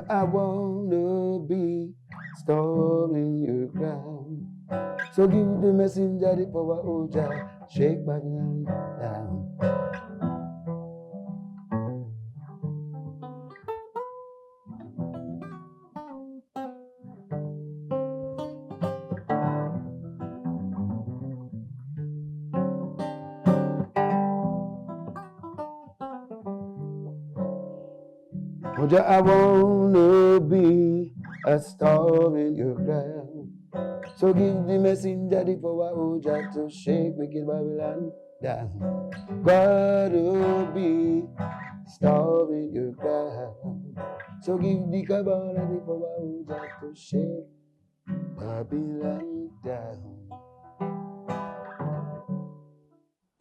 I wanna be storming your ground. So give the messenger the power, oh Jah, shake Babylon down. Oh Jah, I wanna be a storm in your ground. So give the messenger the power, oh Jah, to shake wicked Babylon down. Gotta be storm in your ground. So give the Kabbalah the power, oh Jah, to shake Babylon down.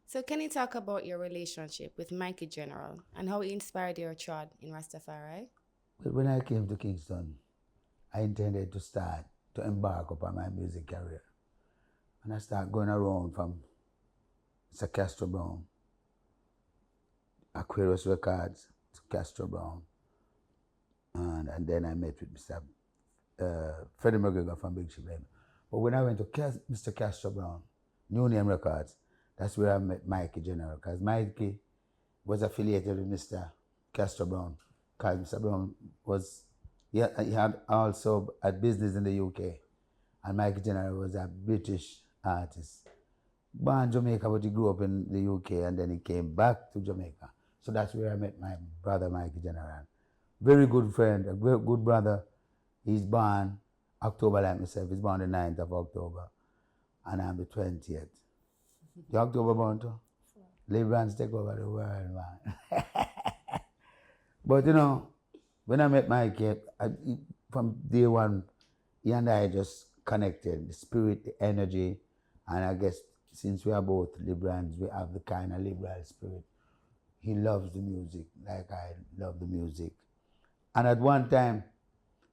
So can you talk about your relationship with Mikey General and how he inspired your trod in Rastafari? But when I came to Kingston, I intended to embark upon my music career. And I started going around from Mr. Castro Brown, Aquarius Records to Castro Brown. And then I met with Mr. Freddie McGregor from Big Ship Label. But when I went to Mr. Castro Brown, New Name Records, that's where I met Mikey General, because Mikey was affiliated with Mr. Castro Brown, because Mr. Brown he had also a business in the UK, and Mikey General was a British artist. Born in Jamaica, but he grew up in the UK, and then he came back to Jamaica. So that's where I met my brother, Mikey General. Very good friend, a good brother. He's born October like myself. He's born the 9th of October, and I'm the 20th. The October born too? Liberals take over the world, man. But you know, when I met Mikey, from day one, he and I just connected. The spirit, the energy, and I guess since we are both liberals, we have the kind of liberal spirit. He loves the music like I love the music. And at one time,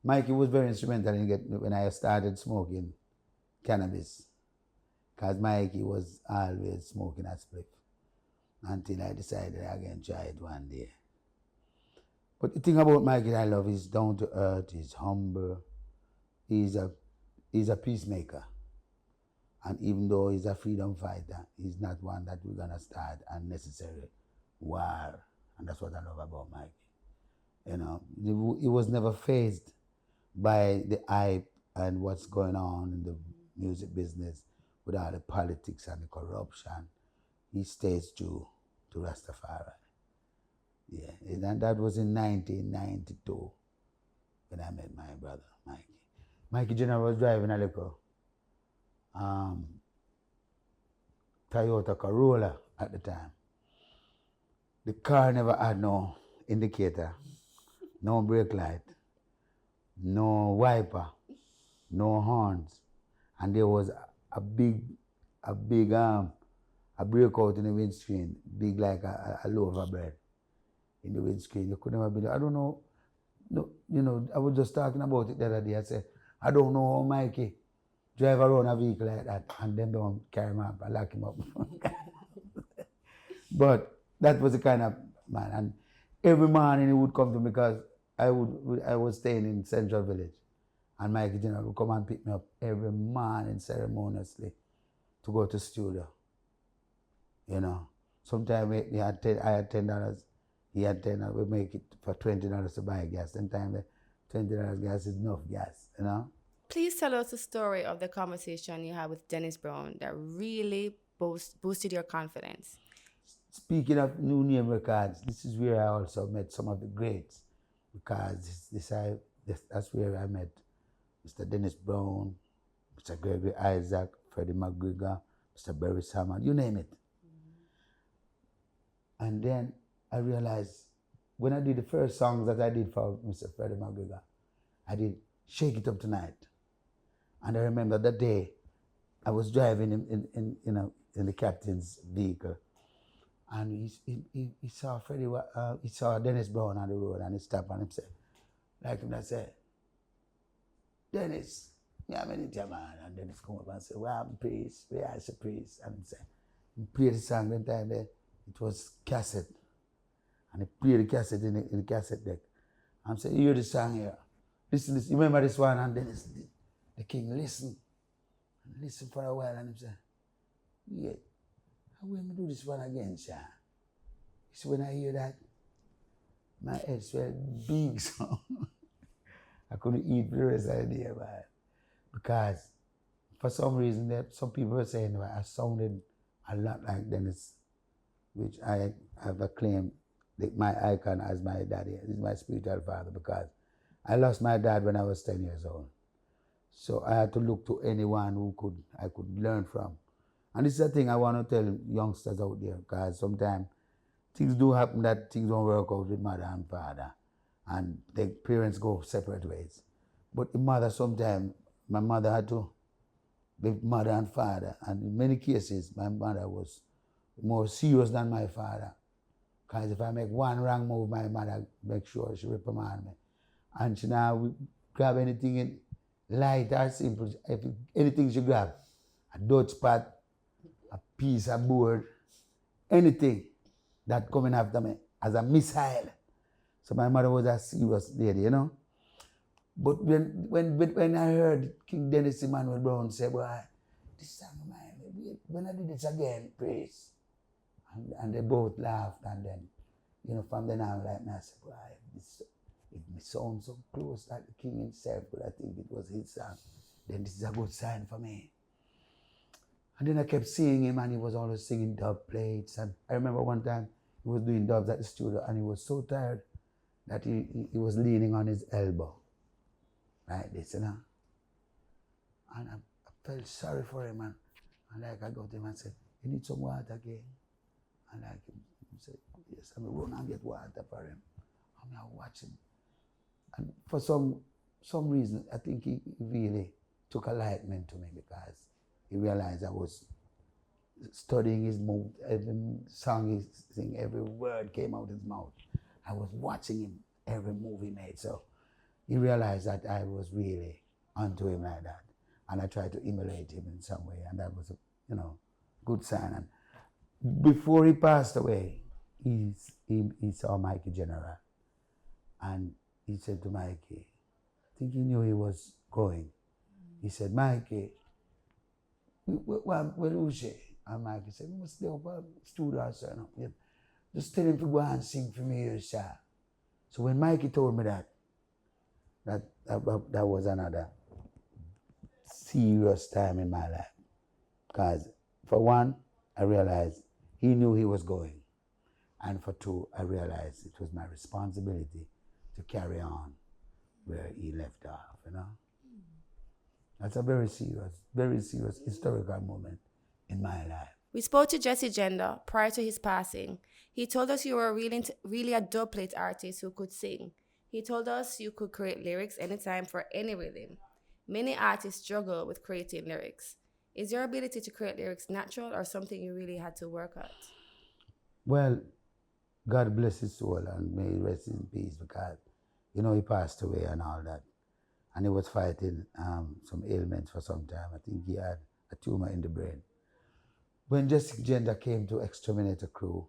Mikey was very instrumental when I started smoking cannabis. Because Mikey was always smoking a spliff until I decided I can try it one day. But the thing about Mikey I love is down to earth, he's humble, he's a peacemaker. And even though he's a freedom fighter, he's not one that we're gonna start unnecessary war. And that's what I love about Mikey. You know, he was never fazed by the hype and what's going on in the music business with all the politics and the corruption. He stays true to Rastafari. Yeah, and that was in 1992 when I met my brother, Mikey. Mikey General was driving a little Toyota Corolla at the time. The car never had no indicator, no brake light, no wiper, no horns, and there was a big breakout in the windscreen, big like a loaf of bread in the windscreen. You could never believe. I don't know. No, you know, I was just talking about it the other day. I said, I don't know how Mikey drive around a vehicle like that and then don't carry him up and lock him up. But that was the kind of man. And every morning he would come to me because I was staying in Central Village. And Mikey General would come and pick me up every morning ceremoniously to go to studio. You know, sometimes I had $10, he had $10, we make it for $20 to buy gas. Sometimes the $20 gas is enough gas, you know. Please tell us the story of the conversation you had with Dennis Brown that really boosted your confidence. Speaking of New Name Records, this is where I also met some of the greats, because that's where I met Mr. Dennis Brown, Mr. Gregory Isaac, Freddie McGregor, Mr. Barry Salmon, you name it. And then I realized when I did the first songs that I did for Mr. Freddie McGregor, I did Shake It Up Tonight. And I remember that day I was driving in the captain's vehicle, and he saw he saw Dennis Brown on the road, and he stopped and he said, like him that say, Dennis, yeah, man, man. And Dennis come up and say, well, I'm priest, we are the priest. And he say, he played the song that time there, it was cassette. And he played the cassette in the cassette deck. And say, you hear the song here. Listen, you remember this one? And Dennis, the king, listen for a while. And he say, yeah, how will I do this one again, sir? So when I hear that, my head swelled big, so I couldn't eat for the rest of the day, man. Because for some reason, some people were saying that I sounded a lot like Dennis, which I have acclaimed my icon as my daddy. He's my spiritual father, because I lost my dad when I was 10 years old. So I had to look to anyone who I could learn from. And this is the thing I want to tell youngsters out there, because sometimes things do happen that things don't work out with mother and father, and the parents go separate ways. But the mother, sometimes, my mother had to live mother and father, and in many cases, my mother was more serious than my father. Because if I make one wrong move, my mother make sure she reprimand me. And she now grab anything in light or simple, anything she grab, a Dutch pot, a piece of board, anything that coming after me as a missile. So my mother was a serious lady, you know. But when I heard King Dennis Emmanuel Brown say, boy, this song remind me, when I do this again, praise. And they both laughed, and then, you know, from then on, like, I said, boy, it may sound so close like the king himself, but I think it was his song. Then this is a good sign for me. And then I kept seeing him, and he was always singing dub plates. And I remember one time he was doing dubs at the studio, and he was so tired that he was leaning on his elbow, like this, you know. And I felt sorry for him, and like I got him and said, you need some water again? And like he said, yes, I'm going to run and get water for him. I'm now watching. And for some reason, I think he really took a liking to me, because he realized I was studying his mouth, every song he sang, every word came out of his mouth. I was watching him, every move he made. So he realized that I was really onto him like that. And I tried to emulate him in some way, and that was a, you know, good sign. And before he passed away, he saw Mikey General, and he said to Mikey, I think he knew he was going. He said, Mikey, where Lucy? And Mikey said, we must stay up at the studio, sir. No? Just tell him to go and sing for me here, sir. So when Mikey told me that was another serious time in my life. Because for one, I realized he knew he was going. And for two, I realized it was my responsibility to carry on where he left off, you know. That's a very serious historical moment in my life. We spoke to Jesse Jendah prior to his passing. He told us you were really a dubplate artist who could sing. He told us you could create lyrics anytime for any rhythm. Many artists struggle with creating lyrics. Is your ability to create lyrics natural or something you really had to work at? Well, God bless his soul and may he rest in peace, because, you know, he passed away and all that. And he was fighting some ailments for some time. I think he had a tumor in the brain. When Jendah came to Xterminator crew,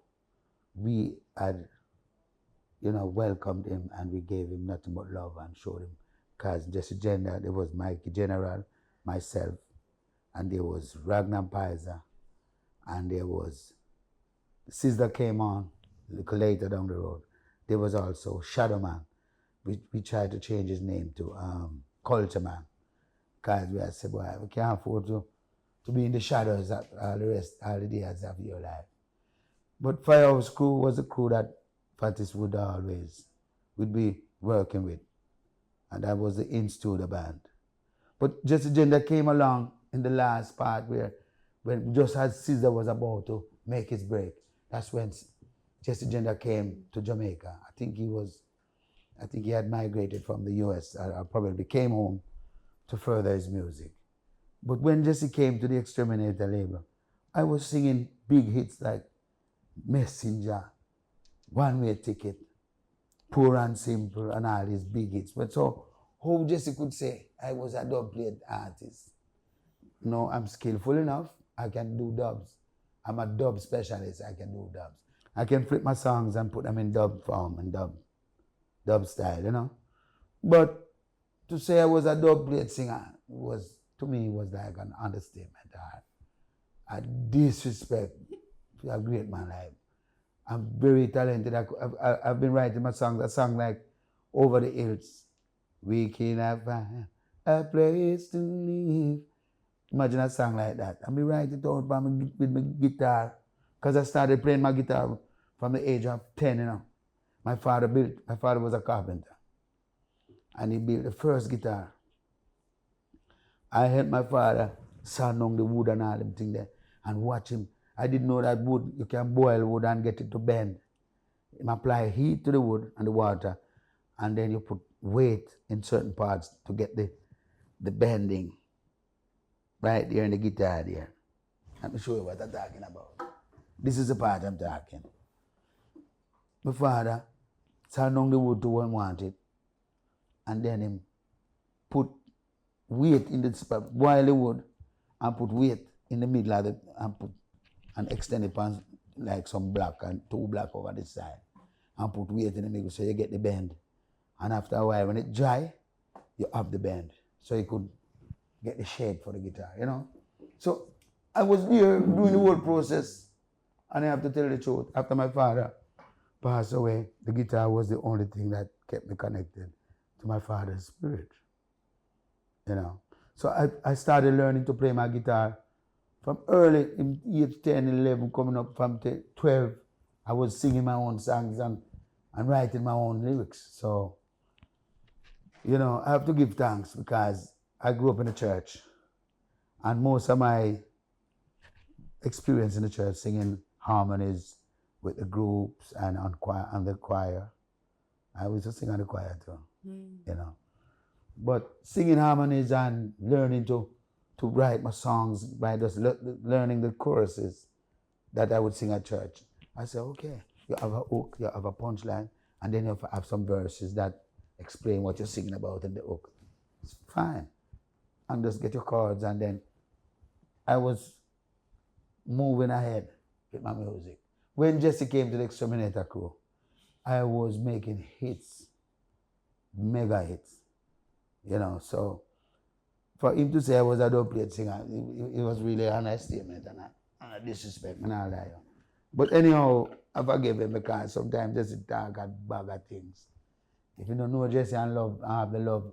we had, you know, welcomed him, and we gave him nothing but love and showed him. Because Jendah, there was Mikey General, myself, and there was Ragnar Paiser, and there was Sizzla came on a little later down the road. There was also Shadow Man. We tried to change his name to Culture Man, because we had said, boy, we can't afford to be in the shadows all the days of your life. But Firehouse crew was a crew that Fatis would always be working with. And that was the in-studio band. But Jendah came along in the last part when just as Sizzla was about to make his break. That's when Jendah came to Jamaica. I think he had migrated from the US, or probably came home to further his music. But when Jesse came to the Xterminator label, I was singing big hits like Messenger, One Way Ticket, Poor and Simple and all these big hits. But so, how Jesse could say I was a dub plate artist? No, I'm skillful enough. I can do dubs. I'm a dub specialist. I can do dubs. I can flip my songs and put them in dub form and dub style, you know. But to say I was a dub plate singer was, to me, was like an understatement. A disrespect to a great man. Like, I'm very talented. I've been writing my songs. A song like Over the Hills. We can have a place to live. Imagine a song like that. And me write it out with my guitar. Because I started playing my guitar from the age of 10, you know. My father was a carpenter. And he built the first guitar. I helped my father sand down the wood and all them things there and watch him. I didn't know that wood, you can boil wood and get it to bend. You apply heat to the wood and the water, and then you put weight in certain parts to get the bending right there in the guitar there. Let me show you what I'm talking about. This is the part I'm talking. My father sand down the wood to where he wanted, and then him put weight in the spot, boil the wood, and put weight in the middle of it, and extend it on like some block and 2 blocks over this side, and put weight in the middle so you get the bend. And after a while, when it dry, you up the bend so you could get the shape for the guitar, you know. So I was there doing the whole process, and I have to tell the truth. After my father passed away, the guitar was the only thing that kept me connected to my father's spirit, you know. So I started learning to play my guitar from early, in age 10, 11, coming up from 12. I was singing my own songs and writing my own lyrics. So, you know, I have to give thanks because I grew up in the church, and most of my experience in the church, singing harmonies with the groups and on the choir. I was just singing on the choir too, you know. But singing harmonies and learning to write my songs by just learning the choruses that I would sing at church. I said, okay, you have a hook, you have a punchline, and then you have some verses that explain what you're singing about in the hook. It's fine. And just get your chords, and then I was moving ahead with my music. When Jesse came to the Xterminator crew, I was making hits, mega hits, you know. So for him to say I was a dub plate singer, it was really an understatement and a disrespect and all that. But anyhow, I forgive him because sometimes Jesse talk a bag of things. If you don't know Jesse and have the love,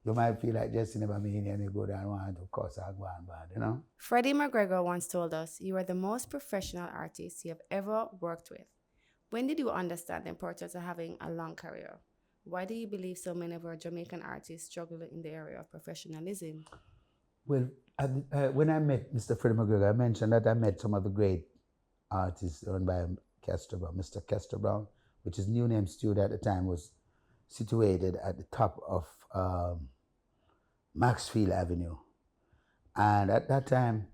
you might feel like Jesse never mean any good and want to cuss or go on bad, you know? Freddie McGregor once told us, "You are the most professional artist you have ever worked with." When did you understand the importance of having a long career? Why do you believe so many of our Jamaican artists struggle in the area of professionalism? Well, when I met Mr. Freddie McGregor, I mentioned that I met some of the great artists run by Castor Brown. Mr. Castor Brown, which is New Name Studio at the time, was situated at the top of Maxfield Avenue. And at that time,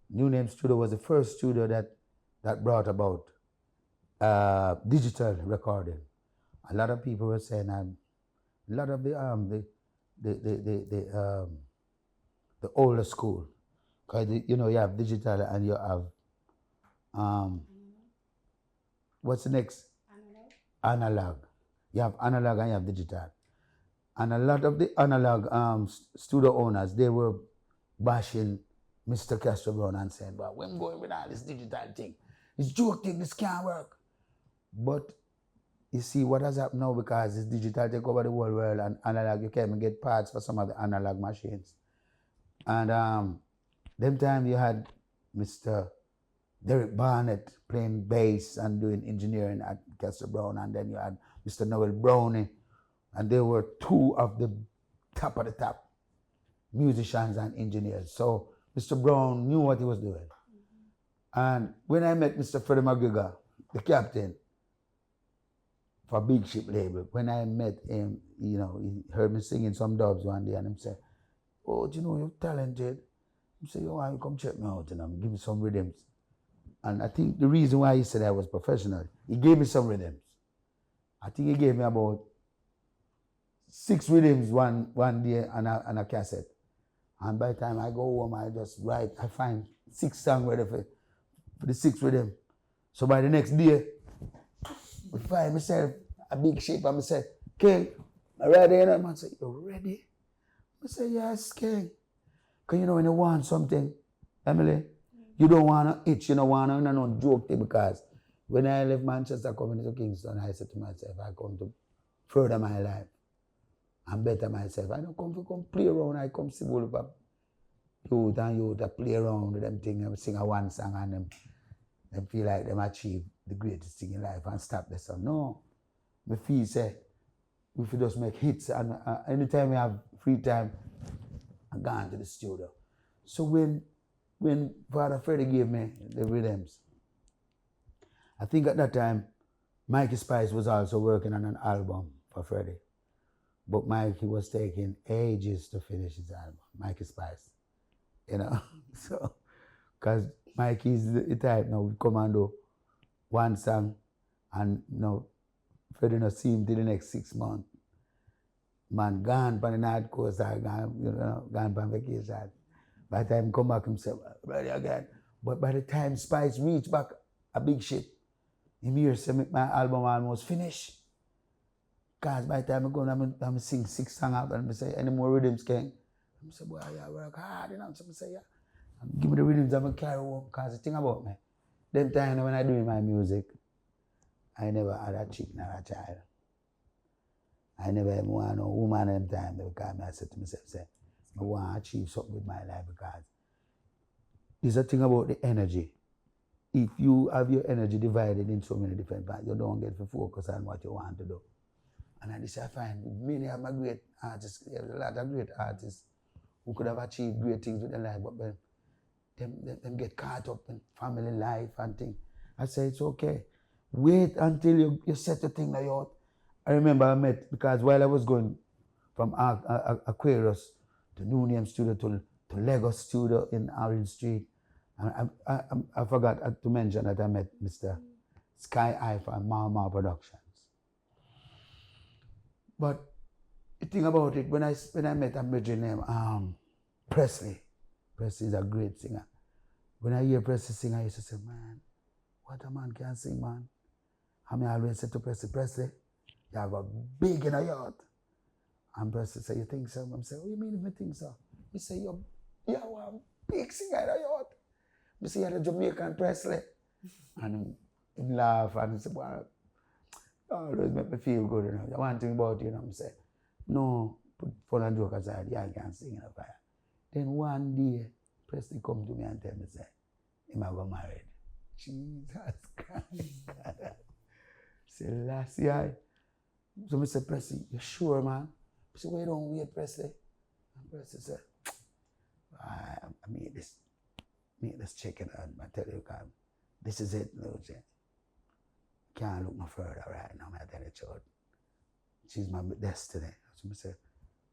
New Name Studio was the first studio that brought about digital recording. A lot of people were saying, a lot of the older school, because you know you have digital and you have what's the next? Analog. You have analog and you have digital. And a lot of the analog studio owners, they were bashing Mr. Castor Brown and saying, well, when going with all this digital thing? It's joke thing, this can't work. But you see what has happened now, because it's digital take over the whole world, and analog, you can't even get parts for some of the analog machines. And them time you had Mr. Derek Barnett playing bass and doing engineering at Castor Brown, and then you had Mr. Noel Brownie, and they were two of the top musicians and engineers. So Mr. Brown knew what he was doing. And when I met Mr. Freddie McGregor, the captain for Big Ship label, when I met him, you know, he heard me singing some dubs one day, and he said, "Oh, do you know you're talented?" I said, "Yo, why you come check me out, you know, give me some rhythms." And I think the reason why he said I was professional, he gave me some rhythms. I think he gave me about 6 rhythms one day on a cassette. And by the time I go home, I just write, I find 6 songs ready for the 6 rhythm. So by the next day, I find myself a big shape and I say, King, I'm ready. And I say, you ready? I say, yes, King. Because you know when you want something, Emily, you don't want to itch, you don't want to no joke thing, because when I left Manchester coming to Kingston, I said to myself, I come to further my life and better myself. I don't come to play around, I come to go up youth to play around with them things and sing a one song and them feel like them achieve the greatest thing in life and stop the song. No. I feel say if you just make hits and anytime we have free time, I'm gone to the studio. So when Father Freddie gave me the rhythms, I think at that time Mikey Spice was also working on an album for Freddie. But Mikey was taking ages to finish his album, Mikey Spice. You know? So, because Mikey's the type now, we come and do one song and you know, Freddie not see him till the next 6 months. Man gone on the North Coast or gone on vacation. By the time he come back himself, ready again. But by the time Spice reached back a big ship, him here say my album almost finished. Because by the time I go and I sing 6 songs out and I say, any more rhythms, King? I say, boy, I work hard, you know. So I say, yeah. And give me the rhythms I'm going to carry home. Because the thing about me, them time when I do my music, I never had a chick nor a child. I never even want no woman at them time because I said to myself, say, I want to achieve something with my life because there's a thing about the energy. If you have your energy divided in so many different parts, you don't get to focus on what you want to do. And I find many of my great artists, a lot of great artists who could have achieved great things with their life, but them get caught up in family life and things. I say, it's okay. Wait until you set the thing out. I remember I met, because while I was going from Aquarius to New Name Studio to Lagos Studio in Orange Street, I forgot to mention that I met Mr. Sky Eye from Mama Productions. But the thing about it, when I met a bridging name, Presley. Presley is a great singer. When I hear Presley sing, I used to say, man, what a man can sing, man. And I always said to Presley, you have a big in a yard. And Presley say, you think so? I say, what do you mean if I think so? He say, you have a big singer in a yard. I say, you're the Jamaican Presley. And he laugh and he say, well, always make me feel good, you know. The one thing about you know, I say, no, put fun and joke aside, yeah, I can sing in a fire. Then one day, Presley come to me and tell me, say, him I got married. Jesus Christ. Say, last year. So I say, Presley, you sure, man? I say, wait, don't wait, Presley. And Presley said, I made this chicken and I tell you, this is it, Luciano. Can't look no further right now, I tell you the truth. She's my destiny. So I say,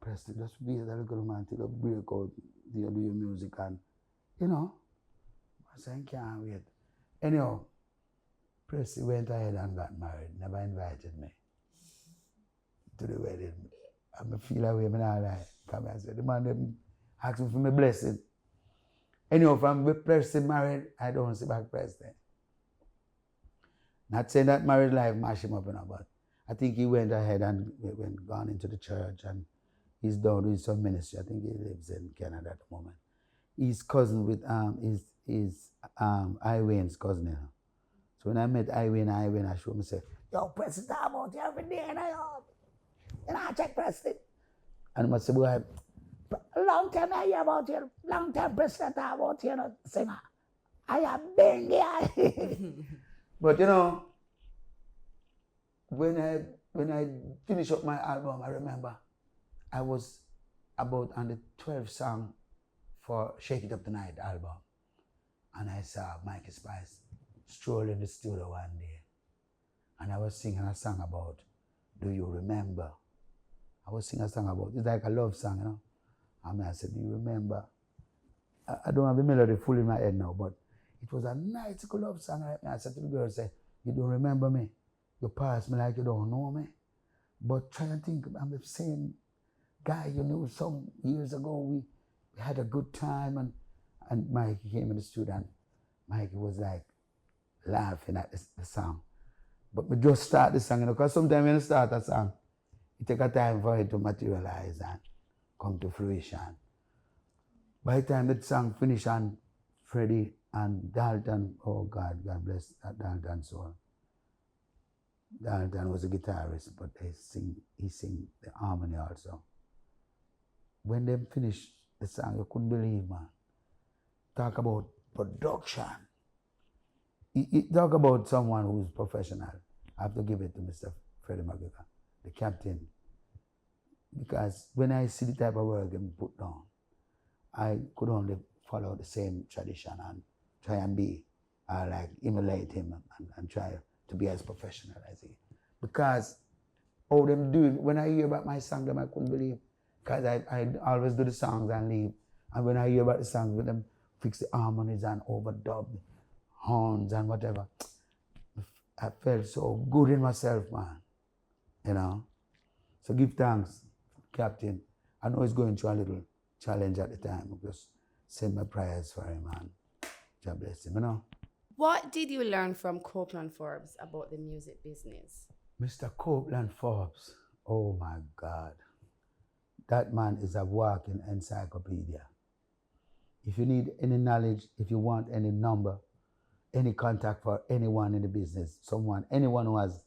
Presley, just be a little man till you break out, you do your music and, you know. I say, I can't wait. Anyhow, Presley went ahead and got married, never invited me to the wedding. I feel that way, I'm not like, come I said, the man them asked me for my blessing. Anyhow, from Presley married, I don't see back Presley. Not saying that married life mash him up, you know, but I think he went ahead and gone into the church and he's down doing some ministry. I think he lives in Canada at the moment. He's cousin with Iwane's cousin, you know. So when I met Iwane, I showed him, say, yo, Presley, talk about you every day in a yard. And I check Presley. And I said, boy, long time I hear about you. Long time Presley talk about you, you know, singer. I am big guy. But you know, when I finished up my album, I remember I was about on the 12th song for Shake It Up Tonight album. And I saw Mikey Spice stroll in the studio one day. And I was singing a song about, Do You Remember? I was singing a song about, it's like a love song, you know. And I said, do you remember? I don't have the melody full in my head now, but it was a nice love song. I said to the girl, say, you don't remember me? you pass me like you don't know me. But try and think, I'm the same guy you knew some years ago. We had a good time, and Mikey came in the studio, and Mikey was like laughing at the song. But we just start the song, because sometimes when you start a song, it takes a time for it to materialize and come to fruition. By the time the song finished, and Freddie and Dalton, oh God bless that Dalton soul. Dalton was a guitarist, but he sing the harmony also. When they finished the song, you couldn't believe, man. Talk about production. Talk about someone who's professional. I have to give it to Mr. Freddie McGregor, the captain. Because when I see the type of work he put down, I could only follow the same tradition and try and be, like emulate him and try to be as professional as he. Because all them doing, when I hear about my song, them I couldn't believe. Because I always do the songs and leave. And when I hear about the songs with them, fix the harmonies and overdub, horns and whatever, I felt so good in myself, man. You know? So give thanks, Captain. I know he's going through a little challenge at the time. I'll just send my prayers for him, man. God bless him, you know? What did you learn from Copeland Forbes about the music business? Mr. Copeland Forbes, oh my God. That man is a walking encyclopedia. If you need any knowledge, if you want any number, any contact for anyone in the business, anyone who has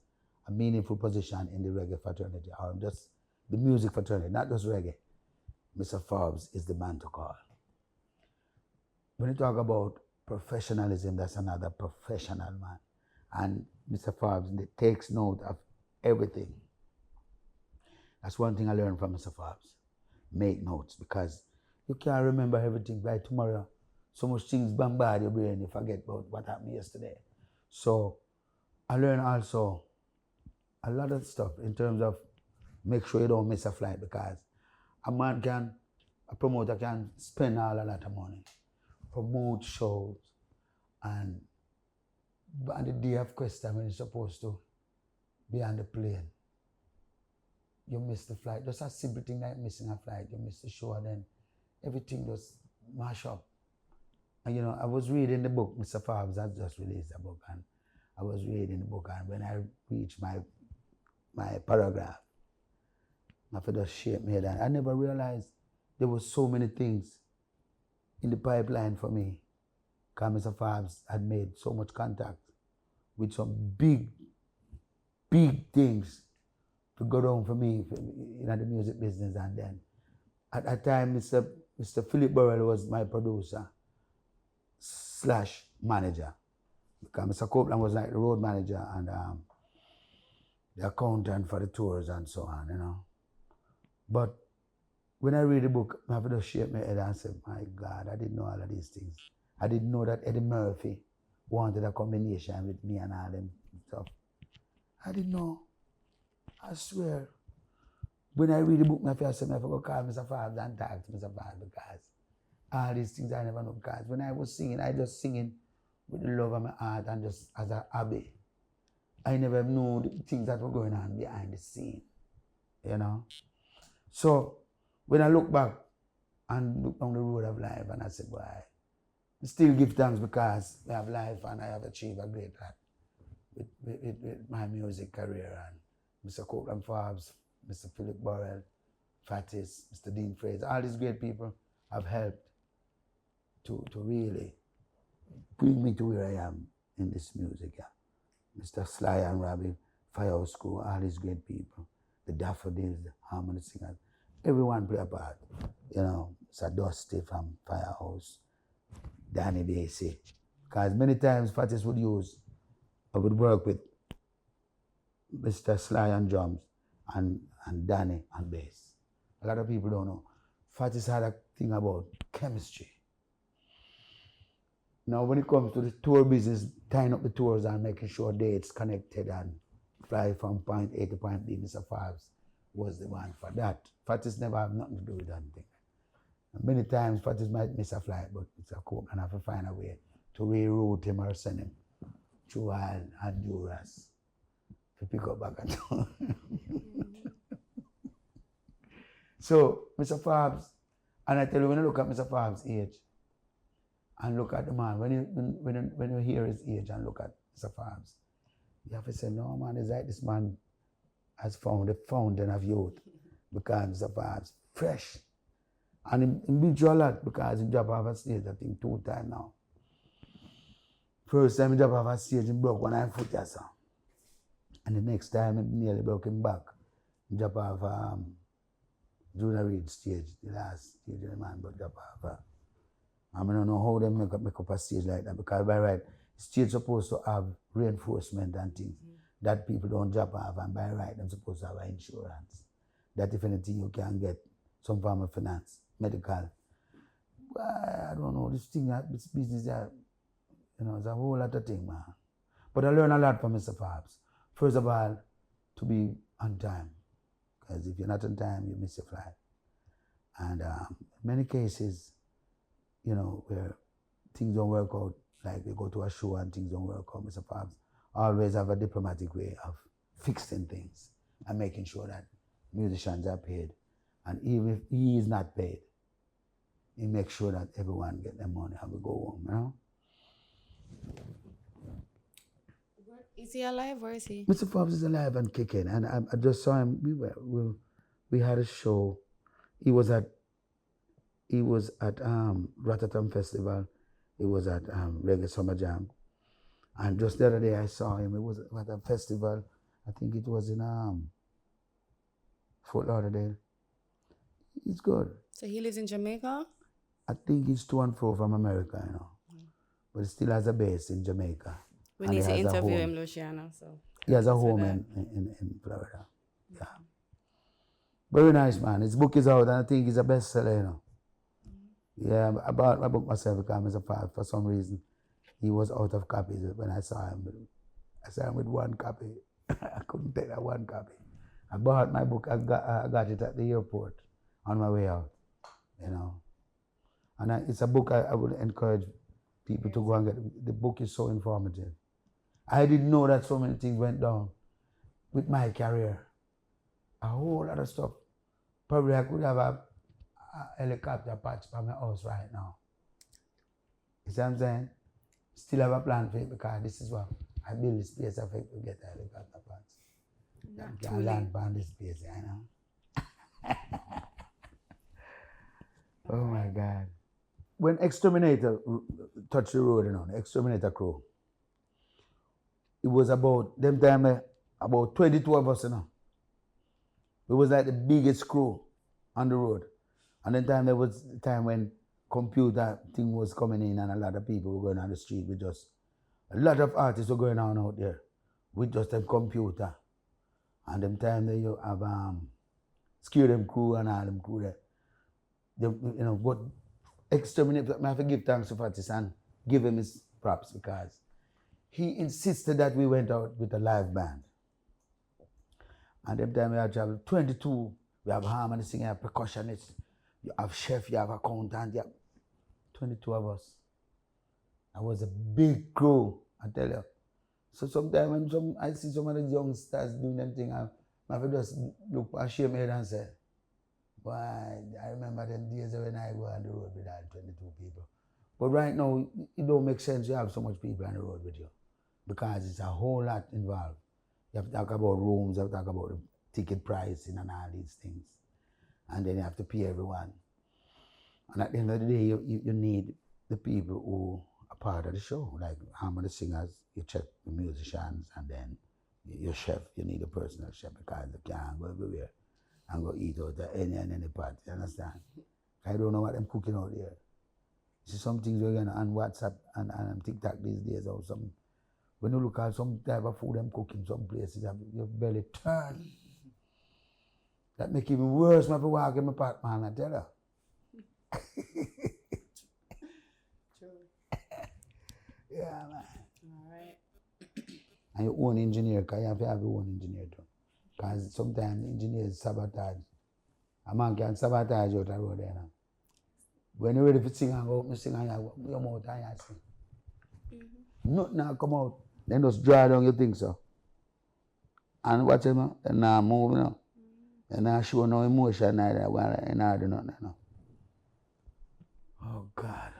a meaningful position in the reggae fraternity or just the music fraternity, not just reggae, Mr. Forbes is the man to call. When you talk about professionalism, that's another professional man. And Mr. Forbes takes note of everything. That's one thing I learned from Mr. Forbes. Make notes, because you can't remember everything by tomorrow. So much things bombard your brain, you forget about what happened yesterday. So I learned also a lot of stuff in terms of make sure you don't miss a flight, because a promoter can spend a lot of money, promote shows, and on the day of question when you're supposed to be on the plane, you miss the flight. Just a simple thing like missing a flight, you miss the show, and then everything just mash up. And you know, I was reading the book, Mr. Forbes has just released a book, and I was reading the book, and when I reached my paragraph, I just shake my head, and I never realized there were so many things in the pipeline for me. Because Mr. Forbes had made so much contact with some big things to go down for me in the music business. And then at that time, Mr. Philip Burrell was my producer / manager. Because Mr. Copeland was like the road manager and the accountant for the tours and so on, you know. But when I read the book, I have to shake my head and say, my God, I didn't know all of these things. I didn't know that Eddie Murphy wanted a combination with me and all them stuff. I didn't know. I swear. When I read the book, I feel I forgot to call Mr. Forbes and talk to Mr. Forbes, because all these things I never know. Because when I was singing, I just singing with the love of my heart and just as a hobby. I never knew the things that were going on behind the scene, you know. So when I look back and look on the road of life, and I said, boy, I still give thanks, because I have life and I have achieved a great lot with my music career. And Mr. Copeland Forbes, Mr. Philip Burrell, Fatis, Mr. Dean Fraser, all these great people have helped to really bring me to where I am in this music. Yeah. Mr. Sly and Robbie, Firehouse Crew, all these great people, the Daffodils, the Harmony Singers, everyone play a part. You know, Mr. Dusty from Firehouse, Danny Basie. Because many times Fatis I would work with Mr. Sly on drums and Danny on bass. A lot of people don't know. Fatis had a thing about chemistry. Now when it comes to the tour business, tying up the tours and making sure dates connected and fly from point A to point B, Mr. Forbes was the one for that. Fatis never have nothing to do with anything. And many times Fatis might miss a flight, but it's a cool, and I have to find a way to reroute him or send him through Honduras to pick up back at home. So, Mr. Forbes, and I tell you, when you look at Mr. Forbes' age, and look at the man, when you hear his age and look at Mr. Forbes, you have to say, no man, it's like this man has found the fountain of youth because Mr. Forbes fresh. And he been through a lot because he dropped off a stage, I think 2 times now. First time he dropped off a stage, he broke 1 foot or so. And the next time he nearly broke him back. He dropped off Junior Reid stage, the last stage the man broke off. I don't know how they make up a stage like that because by right, the stage supposed to have reinforcement and things that people don't drop off, and by right, they're supposed to have insurance. That if anything you can get some form of finance, medical. But I don't know, this business, it's a whole lot of thing, man. But I learned a lot from Mr. Forbes. First of all, to be on time. Because if you're not on time, you miss your flight. And many cases, where things don't work out, like they go to a show and things don't work out, Mr. Forbes always have a diplomatic way of fixing things and making sure that musicians are paid. And even if he is not paid, he makes sure that everyone get their money and we go home, Is he alive or is he? Mr. Forbes is alive and kicking, and I just saw him. We had a show. He was at Rotterdam Festival. He was at Reggae Summer Jam, and just the other day I saw him. It was at a festival. I think it was in Fort Lauderdale. He's good. So he lives in Jamaica? I think he's to and fro from America, but he still has a base in Jamaica. We need to interview him, Luciano. So he has a home in Florida. Yeah. Very nice, man. His book is out, and I think he's a bestseller, Yeah, I bought my book myself because Mr. Forbes, for some reason, he was out of copies when I saw him. I saw him with 1 copy. I couldn't take that 1 copy. I bought my book. I got it at the airport on my way out, And it's a book I would encourage people to go and get. The book is so informative. I didn't know that so many things went down with my career. A whole lot of stuff. Probably I could have a helicopter patch by my house right now. You see what I'm saying? Still have a plan for it because this is what I build this place I think to get a helicopter patch. I can land on this place, Oh my God. When Xterminator touched the road, the Xterminator crew, it was about, them time, about 22 of us, It was like the biggest crew on the road. And then there was a time when computer thing was coming in and a lot of people were going on the street with just, a lot of artists were going on out there with just a computer. And them time there you have Scare Them crew and all them crew there. But Xterminator, I have to give thanks to Fatis and give him his props because he insisted that we went out with a live band. And them time we have traveled 22, we have harmony singer, you have percussionist, you have chef, you have accountant, you have 22 of us. That was a big crew, I tell you. So sometimes when I see some of the youngsters doing them thing, I have to just look and shake my head and say, boy, I remember them days when I go on the road with all 22 people. But right now, it don't make sense to have so much people on the road with you because it's a whole lot involved. You have to talk about rooms, you have to talk about the ticket pricing and all these things. And then you have to pay everyone. And at the end of the day, you need the people who are part of the show, like harmony singers, you check the musicians, and then your chef, you need a personal chef because you can't go everywhere and go eat out at any part, you understand? I don't know what I'm cooking out there. See some things we're gonna on WhatsApp and TikTok these days or some. When you look at some type of food I'm cooking some places, your belly turn. That make it even worse when I walk in my part, man, I tell you. True. Yeah, man. All right. And your own engineer, because you have to have your own engineer too. Because sometimes engineers sabotage. A man can sabotage out the road there now. When you're ready to sing and go, you sing and you your mouth and you sing. Nothing now come out. Then just draw down your thing, so. And watch him, and now move, and now show no emotion neither, while I do nothing, Oh, God.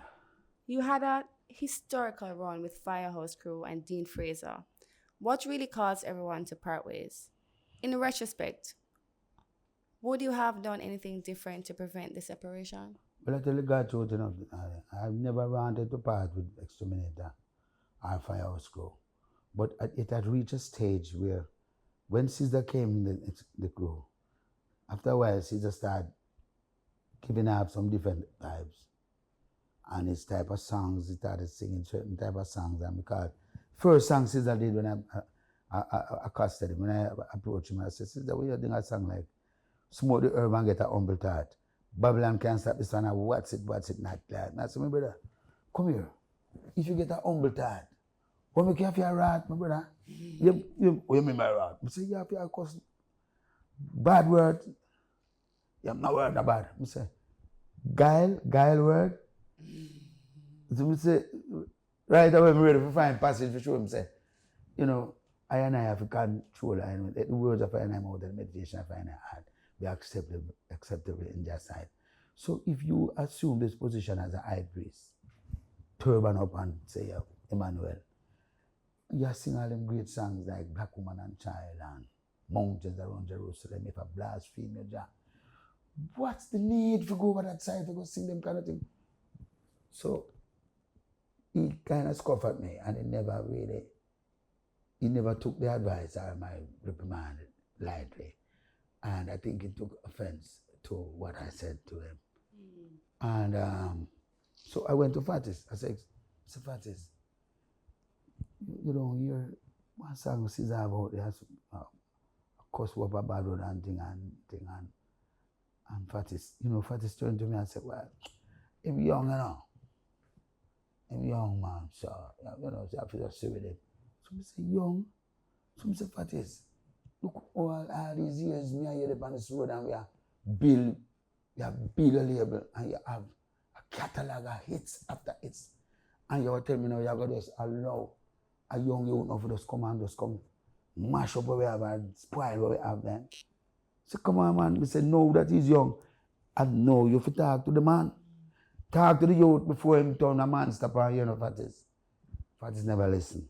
You had a historical run with Firehouse Crew and Dean Fraser. What really caused everyone to part ways? In retrospect, would you have done anything different to prevent the separation? Well, I tell you God truth enough. I've never wanted to part with Xterminator or Firehouse Crew. But it had reached a stage where when Sizzla came in the crew, after a while, Sizzla started giving up some different vibes. And his type of songs, he started singing certain type of songs. And because first song Sizzla did when I accosted him, when I approached him, I said, Sizzla, what you doing a song like Smoke the Herb and Get a Humble Thought? Babylon Can't Stop This One, what's it, not that? And I said, my brother, come here. If you get a humble thought, what make you have your rat, my brother? What you mean by rat? I say, you have your cuss bad word. Yeah, no word not bad. I say, guile word. So I say, right away, I'm ready to find passage for show him. Say, I and I have to control the words of I and I mouth and meditation of I and I heart be acceptable in their sight. So if you assume this position as a high priest, turban up and say, Emmanuel, you sing all them great songs like Black Woman and Child and Mountains Around Jerusalem, if a blaspheme your job. What's the need to go over that side to go sing them kind of thing? So he kind of scoffed at me and he never took the advice or my reprimand lightly. And I think he took offense to what I said to him. And so I went to Fatis. I said, Mr. Fatis, you don't hear one song Sizzla about it has a cuss word a bad word and thing. And Fatis, Fatis turned to me and said, well, I'm young, I'm young, man, so, so I feel to see with him. So I say, young? So I say, Fatis, look, all these years, me and you live on this road and we have built a label and you have a catalog of hits after hits. And you tell me now you're going to just allow a young youth now to just come mash up what we have and spoil what we have then. So come on, man. We say, no, that is young. And no, you have to talk to the man. Talk to the youth before him turn a man stop and Fatis. Fatis never listen.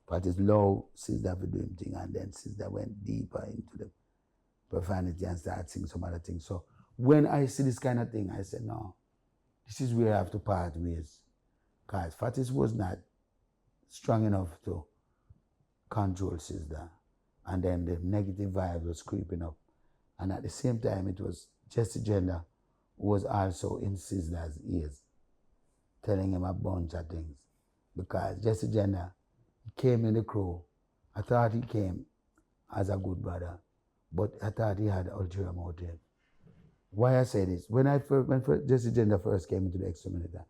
Fatis low, Sizzla for doing thing, and then Sizzla went deeper into the profanity and started singing some other things. So when I see this kind of thing, I said, no, this is where I have to part ways. Because Fatis was not strong enough to control Sizzla. And then the negative vibe was creeping up. And at the same time, it was Jesse Jendah who was also in Sizzla's ears, telling him a bunch of things. Because Jesse Jendah came in the crew. I thought he came as a good brother, but I thought he had ulterior motive. Why I say this? When Jesse Jendah first came into the Xterminator,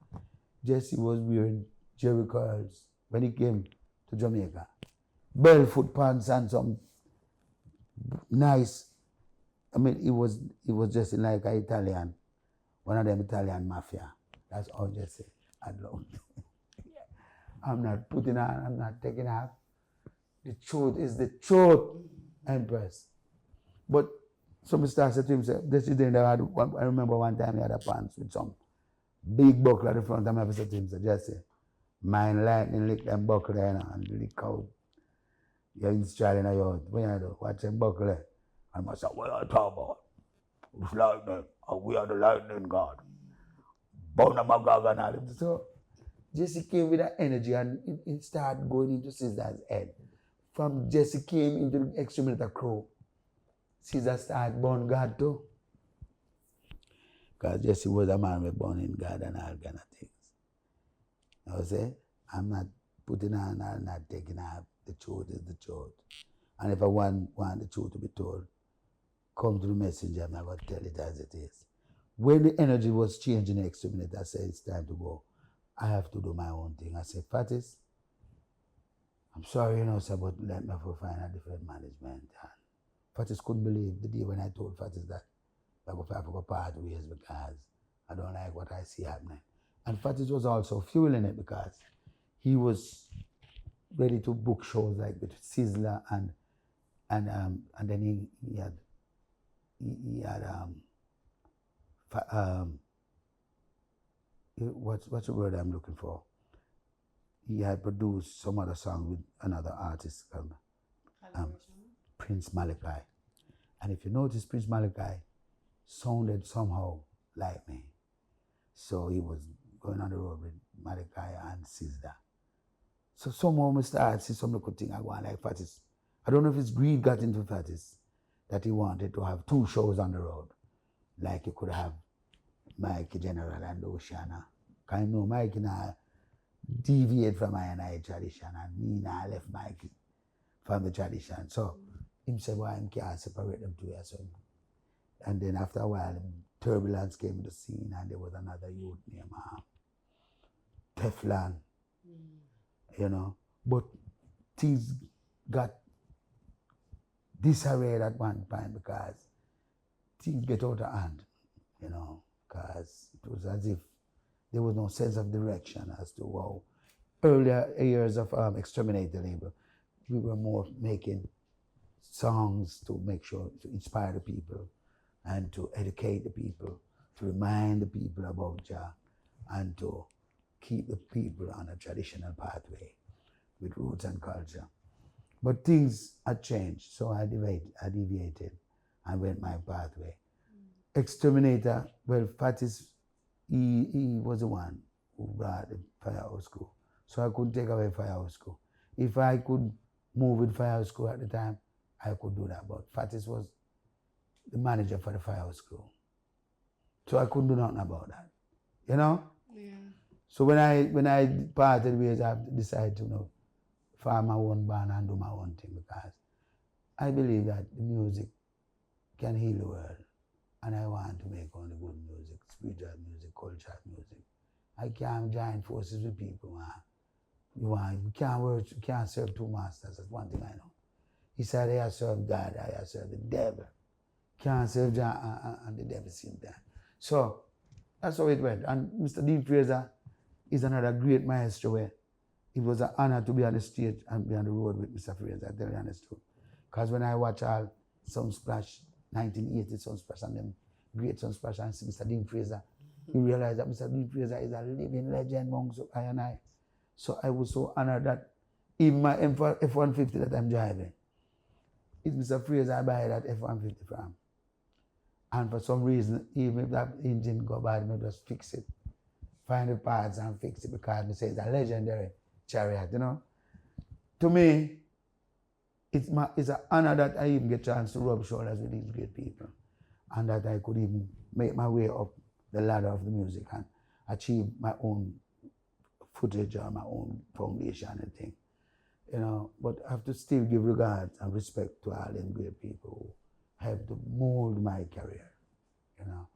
Jesse was wearing jerry curls when he came to Jamaica. Barefoot pants and some nice, he was just like an Italian, one of them Italian mafia. That's all Jesse had loved. I'm not putting on, I'm not taking off. The truth is the truth, Empress. But some stars said to him, Jesse Jendah I remember one time he had a pants with some big buckle at the front. I said to him, Jesse, mine lightning lick them buckle there and lick out. You're in Australia now, what you do? Watch them buckle there. And I said, what are you talking about? It's lightning. We are the lightning God. Bound my God and all that. So Jesse came with that energy and it started going into Sizzla's head. From Jesse came into the Xterminator crew, Sizzla started born God too. Because Jesse was a man with born in God and all kind of things. You know what I'm saying? I'm not putting on, I'm not taking off. The truth is the truth. And if I want the truth to be told, come to the messenger and I'm going to tell it as it is. When the energy was changing in Xterminator, I said, it's time to go. I have to do my own thing. I said, Fatis, I'm sorry, sir, but let me find a different management. And Fatis couldn't believe the day when I told Fatis that I have to go part ways because I don't like what I see happening. And Fatis was also fueling it because he was ready to book shows like with Sizzla and And then he had what's the word I'm looking for? He had produced some other song with another artist called Prince Malachi. And if you notice, Prince Malachi sounded somehow like me. So he was going on the road with Malachi and Sizzla. So somehow I started see some little thing I want like Fatis. I don't know if his greed got into Fatis that he wanted to have 2 shows on the road. Like you could have Mikey General and Luciano. Because I know Mikey now deviate from my tradition and me now left Mikey from the tradition. So him said, well, I can't separate them two years. And then after a while, turbulence came to the scene and there was another youth named Teflon, you know. But things got disarrayed at one point because things get out of hand, you know, because it was as if there was no sense of direction as to how earlier years of Xterminator label, we were more making songs to make sure to inspire the people and to educate the people, to remind the people about Jah, and to keep the people on a traditional pathway with roots and culture. But things had changed, so I deviated and went my pathway. Xterminator, well, Fatis, he was the one who brought the Firehouse Crew. So I couldn't take away Firehouse Crew. If I could move with Firehouse Crew at the time, I could do that. But Fatis was the manager for the Firehouse Crew. So I couldn't do nothing about that. You know? Yeah. So when I parted ways, I decided to, you know, farm my own band and do my own thing because I believe that the music can heal the world. And I want to make only good music, spiritual music, cultural music. I can't join forces with people, man. You can't work, you can't serve 2 masters. That's one thing I know. He said, I serve God, I serve the devil. Can't serve God and the devil at the same time. So that's how it went. And Mr. Dean Fraser is another great maestro where it was an honor to be on the stage and be on the road with Mr. Fraser, I tell you honest truth. Because when I watch all Sunsplash, 1980 Sunsplash and them great Sunsplash and see Mr. Dean Fraser, you realize that Mr. Dean Fraser is a living legend amongst I and I. So I was so honored that even my F-150 that I'm driving, it's Mr. Fraser I buy that F-150 from. And for some reason, even if that engine go bad, I just fix it. Find the parts and fix it because they say it's a legendary chariot, you know. To me, it's an honor that I even get a chance to rub shoulders with these great people and that I could even make my way up the ladder of the music and achieve my own footage or my own foundation and thing, you know. But I have to still give regard and respect to all them great people who helped to mold my career, you know.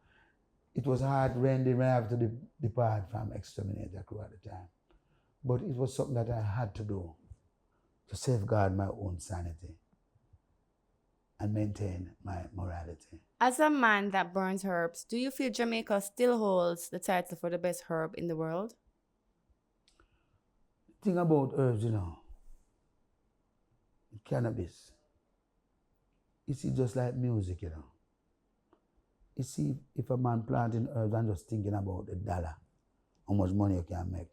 It was hard when I have to depart from Xterminator Crew at the time, but it was something that I had to do to safeguard my own sanity and maintain my morality. As a man that burns herbs, do you feel Jamaica still holds the title for the best herb in the world? The thing about herbs, you know, cannabis, you see, just like music, you know. You see, if a man planting herbs and just thinking about the dollar, how much money you can make,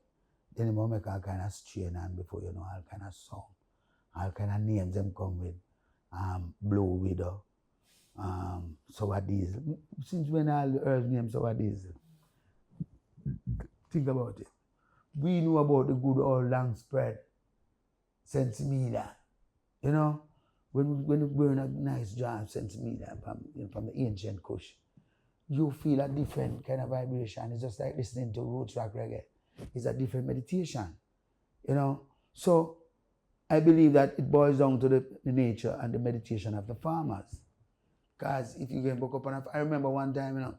then he will make all kind of strain and before you know, all kind of song, all kind of names them come with, Blue Widow, Sour Diesel. Since when all the herbs named Sour Diesel? Think about it. We know about the good old long spread, sensimilla, you know, when we burn a nice jar of sensimilla from the ancient Kush, you feel a different kind of vibration. It's just like listening to roots rock reggae. It's a different meditation, you know. So I believe that it boils down to the nature and the meditation of the farmers. Because if you can book up on I remember one time, you know,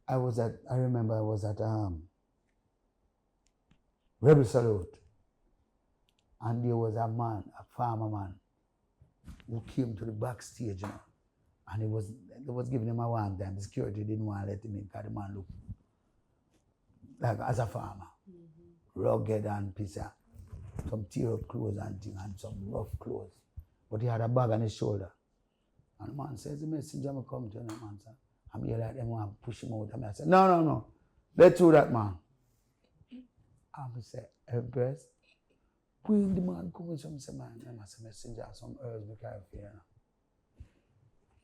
I was at Rebel Salute, and there was a man, a farmer man, who came to the backstage, you know, and they was giving him a one time. The security didn't want to let him in because the man looked like as a farmer, rugged and piece of some tear up clothes and thing and some rough clothes. but he had a bag on his shoulder. And the man says, the messenger will come to you, man, sir. I'm here like them want to push him out. And I said, no. Let's do that, man. And I said, Empress, when the man comes, I said, man, I say, messenger, some herbs we carry for you.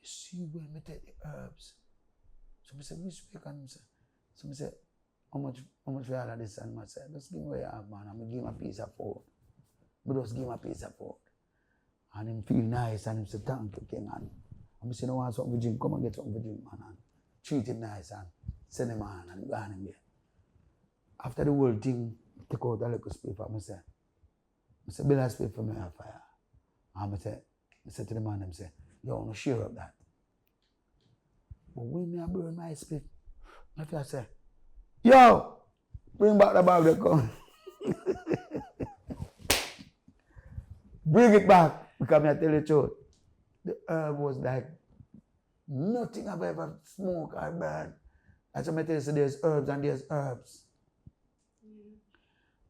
You see, when we take the herbs. So I said, which way can you say? So I said, how much for all of this? And I said, just give me what you have, man. I'm going to give him a piece of food. But just give him a piece of food. And him feel nice, and him say, thank you, King. And I said, no want something for drink, come and get something for drink, man. And treat him nice and send him on and go on him there. After the whole thing, take out a little spray for me, I said, Bill, I spray for me on fire. And I said to the man, I said, yo, no share up that. But when I burn my split, I say, yo, bring back the bag that come. Bring it back, because I tell you the truth. The herb was like nothing I've ever smoked or burned. As I tell you, so there's herbs and there's herbs.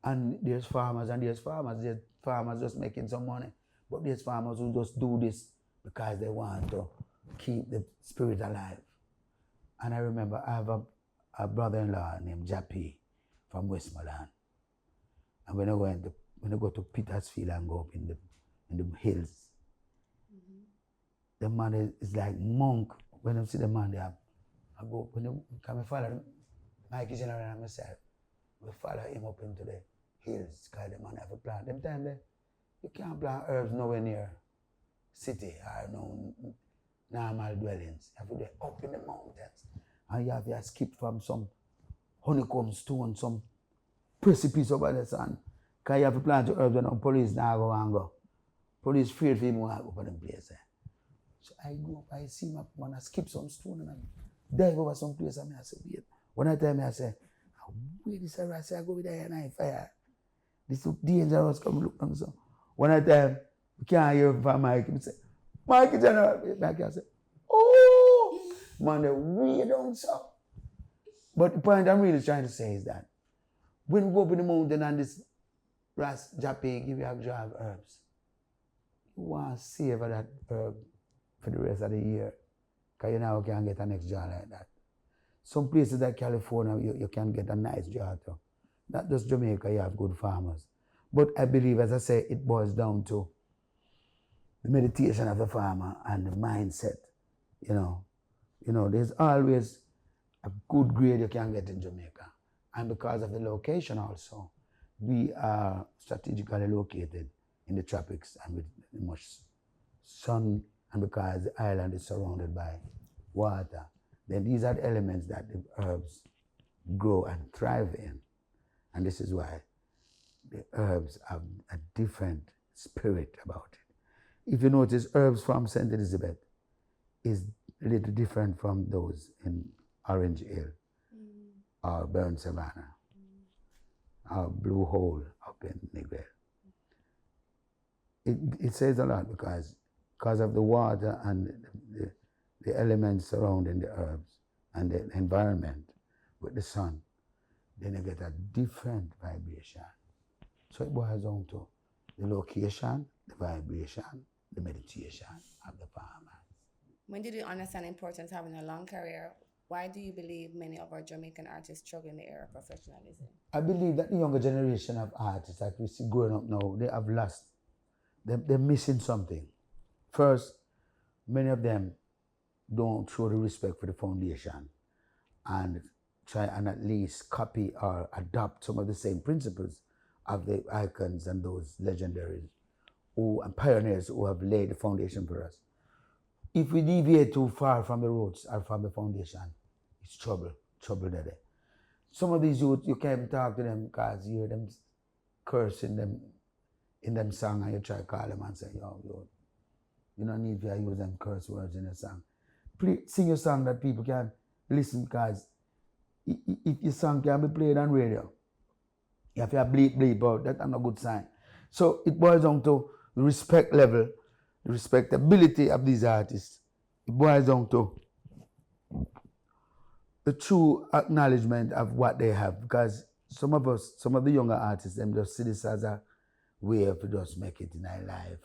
And there's farmers and there's farmers. There's farmers just making some money. But there's farmers who just do this because they want to keep the spirit alive. And I remember I have a brother-in-law named Jappy from Westmoreland. And when I go to Petersfield and go up in the hills, the man is like monk. When I see the man there, I go, can I follow Mikey General and myself? We follow him up into the hills because the man have a plant. Them time there, you can't plant herbs nowhere near city or no normal dwellings. You have to be up in the mountains. And you have to skip from some honeycomb stone, some precipice over the sun. Because you have to plant your herbs and the police now go and go. Police afraid for him to go for them place. So I go up, I see my man, I skip some stone and I dive over some place and I say, wait. One time I say, wait, this is I say, I go with there and I fire. This look dangerous, come look down so. One time, we can't hear from Mikey. He say, Mikey General. Mikey I say, oh! Man, they way down so. But the point I'm really trying to say is that when we go up in the mountain and this Jappy give you a jar of herbs, you want to savor that herb for the rest of the year. Because you now can get an next jar like that. Some places like California, you can get a nice jar too. Not just Jamaica, you have good farmers. But I believe, as I say, it boils down to the meditation of the farmer and the mindset. You know, there's always a good grade you can get in Jamaica. And because of the location also, we are strategically located in the tropics and with much sun, and because the island is surrounded by water, then these are the elements that the herbs grow and thrive in. And this is why the herbs have a different spirit about it. If you notice, herbs from St. Elizabeth is a little different from those in Orange Hill or Burn Savannah or Blue Hole up in Negril. It says a lot because of the water and the elements surrounding the herbs and the environment with the sun, then you get a different vibration. So it boils down to the location, the vibration, the meditation of the farmer. When did you understand the importance of having a long career? Why do you believe many of our Jamaican artists struggle in the era of professionalism? I believe that the younger generation of artists that we see growing up now, they have lost, they're missing something. First, many of them don't show the respect for the foundation and try and at least copy or adopt some of the same principles of the icons and those legendaries and pioneers who have laid the foundation for us. If we deviate too far from the roots or from the foundation, it's trouble there. Some of these youth, you can't even talk to them because you hear them cursing them in them song and you try to call them and say, yo, you don't need to use them curse words in a song. Please sing a song that people can listen, because if your song can be played on radio, you have to bleep out. That's not a good sign. So it boils down to the respect level, the respectability of these artists. It boils down to the true acknowledgement of what they have, because some of the younger artists, them just see this as a way of just make it in their life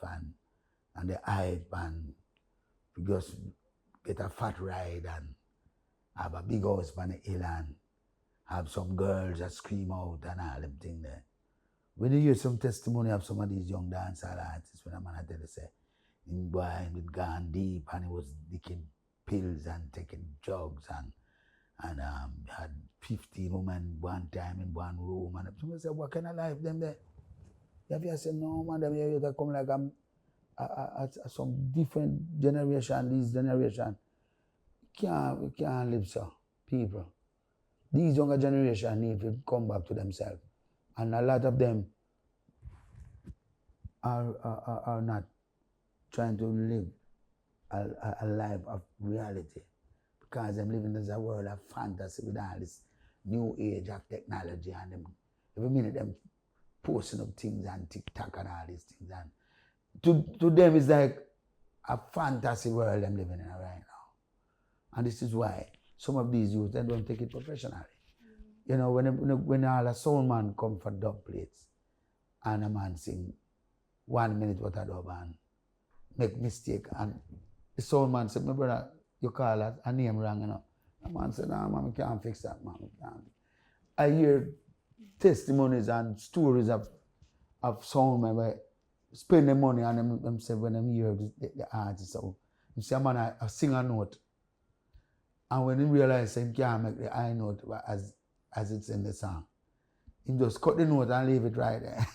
and the hype, and we just get a fat ride and have a big house on the hill and have some girls that scream out and all them things there. When you hear some testimony of some of these young dancehall artists, when a man I tell you say, him boy had gone deep and he was taking pills and taking drugs and had 15 women one time in one room, and somebody say, what kind of life them there? You have to say, no man, them here come like some different generation, this generation. We can't live so, people. These younger generation need to come back to themselves. And a lot of them are not trying to live a life of reality, because they're living in a world of fantasy with all this new age of technology, and them every minute them posting up things on TikTok and all these things. And to them it's like a fantasy world I'm living in right now. And this is why some of these youth, they don't take it professionally. You know, when all a sound man come for dub plates and a man sing 1 minute what a dub and make mistake, and the sound man said, my brother, you call that a name wrong, you know. The man said, no man, we can't fix that, man. We can't. I hear testimonies and stories of sound man where spend the money and them say when them hear the artist, so you see a man I sing a note, and when he realize he can't make the high note as it's in the song, he just cut the note and leave it right there.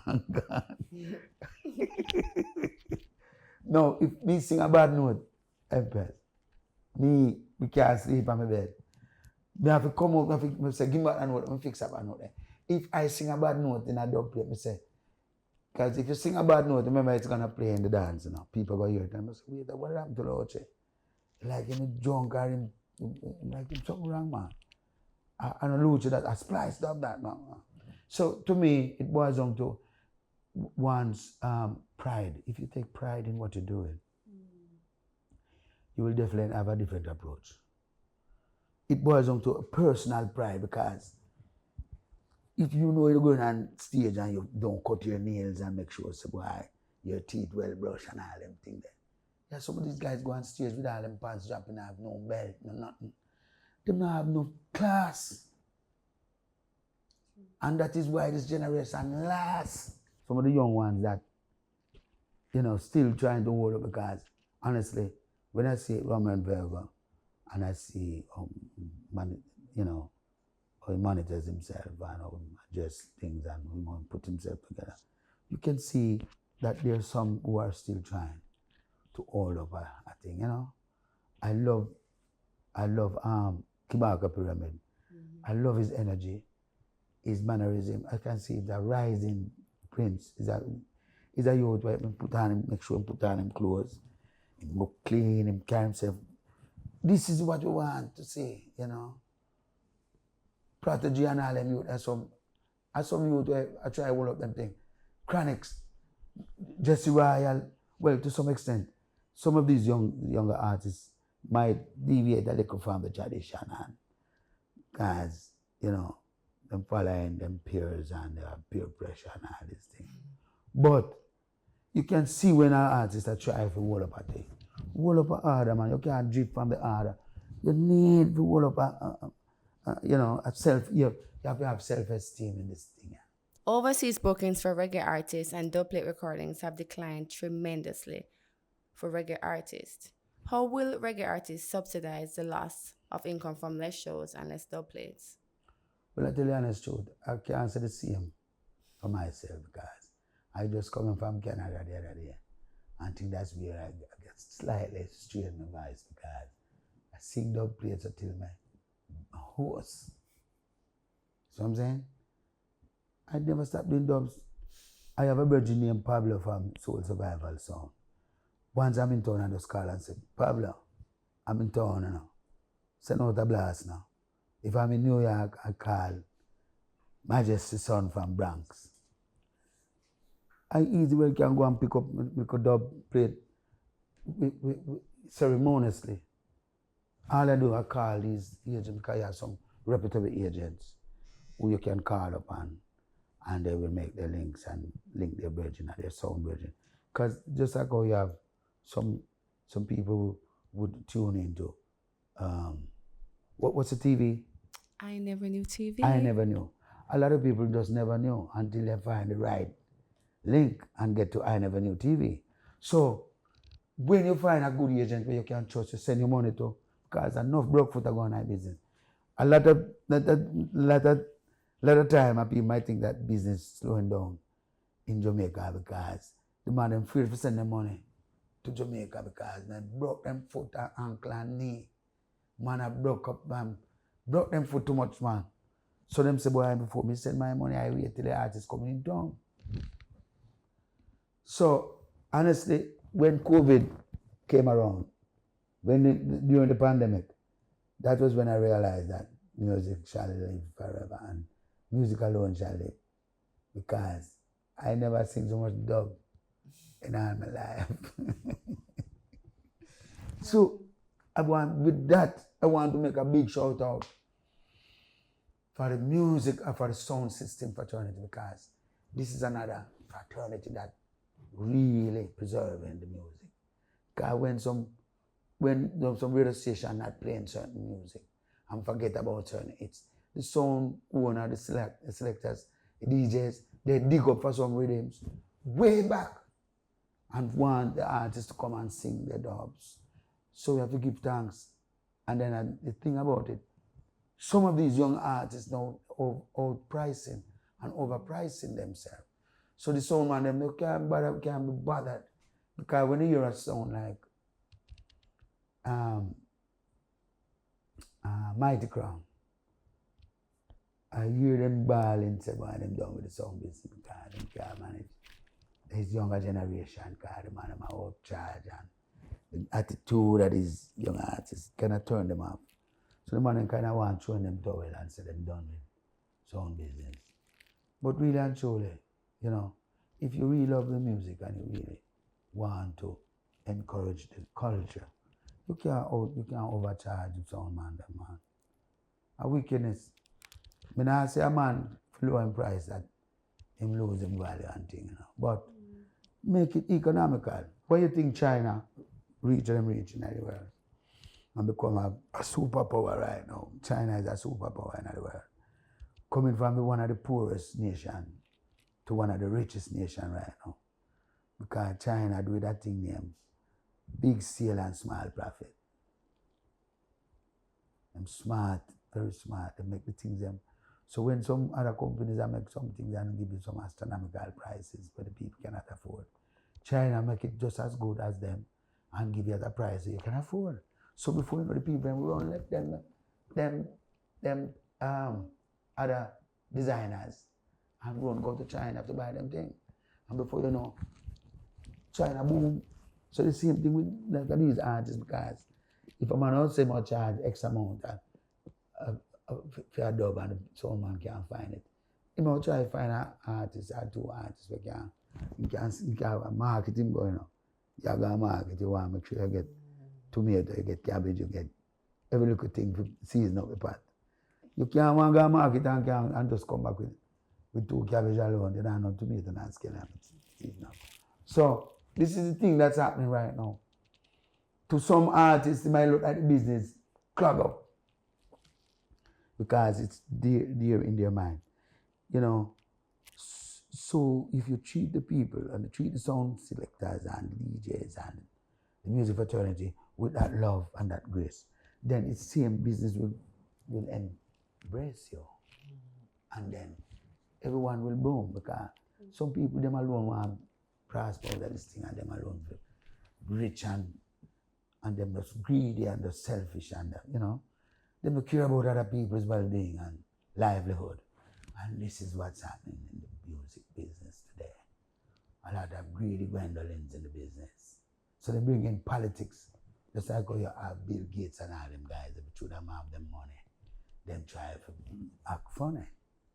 And gone. No, if me sing a bad note, Empress, we can't sleep on my bed. Me have to come out, I say, give me that note, I fix up a note there. If I sing a bad note in a dub plate, I say, because if you sing a bad note, remember it's going to play in the dance, you know. People go hear it and I say, wait, what happened to Loche? Like him drunk or him, like him something wrong, man. And Luciano that I spliced up that, man. So to me, it boils down to one's pride. If you take pride in what you're doing, you will definitely have a different approach. It boils down to a personal pride, because if you know you're going on stage and you don't cut your nails and make sure so boy, your teeth well brushed and all them things there. Yeah, some of these guys go on stage with all them pants dropping, have no belt, no nothing. They don't have no class. And that is why this generation lasts. Some of the young ones that, you know, still trying to hold up, because honestly, when I see Roman Verga and I see, you know, how he monitors himself and how he adjusts things and how he put himself together, you can see that there's some who are still trying to hold up a thing, you know. I love Kibaka Pyramid. I love his energy, his mannerism. I can see the rising prince. He's a youth where make sure he put on him clothes, he look clean, he carry himself. This is what we want to see, you know. Prodigy and all them youth, as some youth where I try to hold up them thing. Chronics, Jesse Royal, well, to some extent, some of these younger artists might deviate a little from the tradition, and guys, you know, them following them peers and peer pressure and all these things. But you can see when our artists are trying to hold up a thing. Hold up an order, man. You can't drift from the order. You need to hold up you know, you have to have self-esteem in this thing. Overseas bookings for reggae artists and dubplate recordings have declined tremendously for reggae artists. How will reggae artists subsidize the loss of income from less shows and less dubplates? Well, I tell you the honest truth, I can't say the same for myself, because I just coming from Canada the other day. I think that's where I get slightly straight my voice, because I sing dubplates until my hoarse. So I'm saying, I never stopped doing dubs. I have a virgin named Pablo from Soul Survival Song. Once I'm in town, I just call and say, Pablo, I'm in town now. Send out a blast now. If I'm in New York, I call Majesty's son from Bronx. I easily can go and pick up a dub plate ceremoniously. All I do, I call these agents, because you have some reputable agents who you can call up and they will make the links and link their virgin or their sound virgin. Because just like how you have some people who would tune into what's the TV? I never knew TV. I never knew. A lot of people just never knew until they find the right link and get to I never knew TV. So when you find a good agent where you can trust, you send your money to, because enough broke foot are going on business. A lot of time people might think that business is slowing down in Jamaica because the man them afraid to send their money to Jamaica because they broke them foot and ankle and knee. Man I broke them foot too much, man. So them say, boy, before me send my money, I wait till the artist coming in town. So honestly, when COVID came around, during the pandemic, that was when I realized that music shall live forever and music alone shall live. Because I never sing so much dub in all my life. So I want to make a big shout out for the music and for the sound system fraternity, because this is another fraternity that really preserving the music. Because when some radio station not playing certain music and forget about certain hits, the sound owner, the selectors, the DJs, they dig up for some rhythms way back and want the artists to come and sing their dubs. So we have to give thanks. And then the thing about it, some of these young artists now outpricing and overpricing themselves. So the sound man them can't be bothered. Because when you hear a sound like Mighty Crown, I hear them bawling, say, boy, them done with the sound business because them can't manage. This younger generation, because the man them are outcharge and the attitude that these young artists cannot turn them off. So the man kind of want to throw them towel and say them done with sound business. But really and truly, you know, if you really love the music and you really want to encourage the culture, you can't overcharge the sound man, that man. A wickedness. I mean, I say a man low in price that him lose him value and thing, you know. But make it economical. What do you think China reach in the world and become a superpower right now? China is a superpower in the world. Coming from one of the poorest nations to one of the richest nations right now. Because China do that thing named big sale and small profit. Them smart, very smart. They make the things them. So when some other companies make some things and give you some astronomical prices where the people cannot afford, China make it just as good as them and give you the price you can afford. So before you know the people run let them other designers and run go to China to buy them things. And before you know, China boom. So the same thing with these artists, because if a man outside might charge X amount for a dub and someone man can't find it, he might try to find an artist or two artists who can have a marketing going on. You have a market, you want to make sure you get tomato, you get cabbage, you get every little thing to season up the pot. You can't want to go market and just come back with two cabbage alone, you don't know tomato and skin and season up. So this is the thing that's happening right now. To some artists, they might look at the business clog up because it's dear in their mind. You know, so if you treat the people and treat the sound selectors and DJs and the music fraternity with that love and that grace, then it's same business will embrace you. And then everyone will boom, because some people, them alone want prosper out of this thing, and them alone rich and them just greedy and just selfish and you know, they don't care about other people's well-being and livelihood. And this is what's happening in the music business today. A lot of greedy gwendolins in the business. So they bring in politics. Just like how you have Bill Gates and all them guys, if you them have them money, them try to act funny.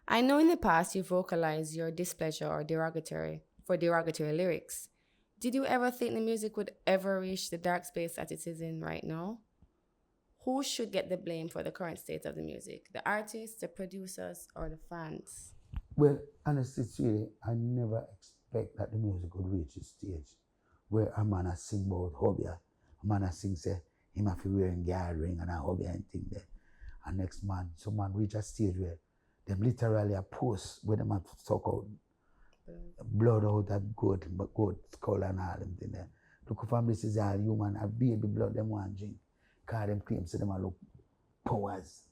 I know in the past you vocalized your displeasure or derogatory lyrics. Did you ever think the music would ever reach the dark space that it is in right now? Who should get the blame for the current state of the music? The artists, the producers, or the fans? Well, honestly, I never expect that the music would reach this stage. where a man a sing about hobby. A man a sing say him have to wearing guard ring and a hobby and thing there. And next man, some man reach a stage where them literally a post where them have to suck out blood out of goat skull and all them thing there. Look for this is all human, a baby blood them want drink. Cause them claim say them a look powers.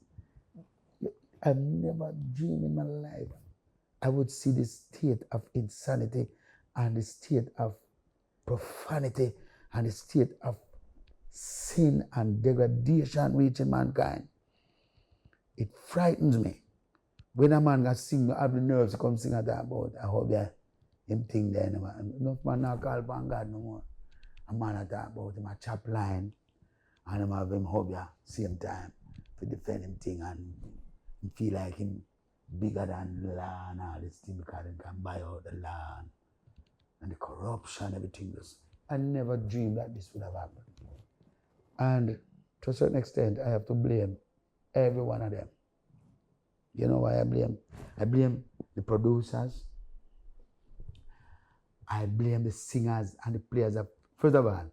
I've never dreamed in my life I would see the state of insanity and the state of profanity and the state of sin and degradation reaching mankind. It frightens me. When a man can sing, I have the nerves to come sing at that about I hope him thing there anymore. Enough man not call upon God no more. A man at that about him a chop line and him have him hobby same time to defend him thing and he feel like him bigger than the law and all this thing because he can buy out the land and the corruption, everything. I never dreamed that this would have happened. And to a certain extent, I have to blame every one of them. You know why I blame? I blame the producers. I blame the singers and the players of, first of all,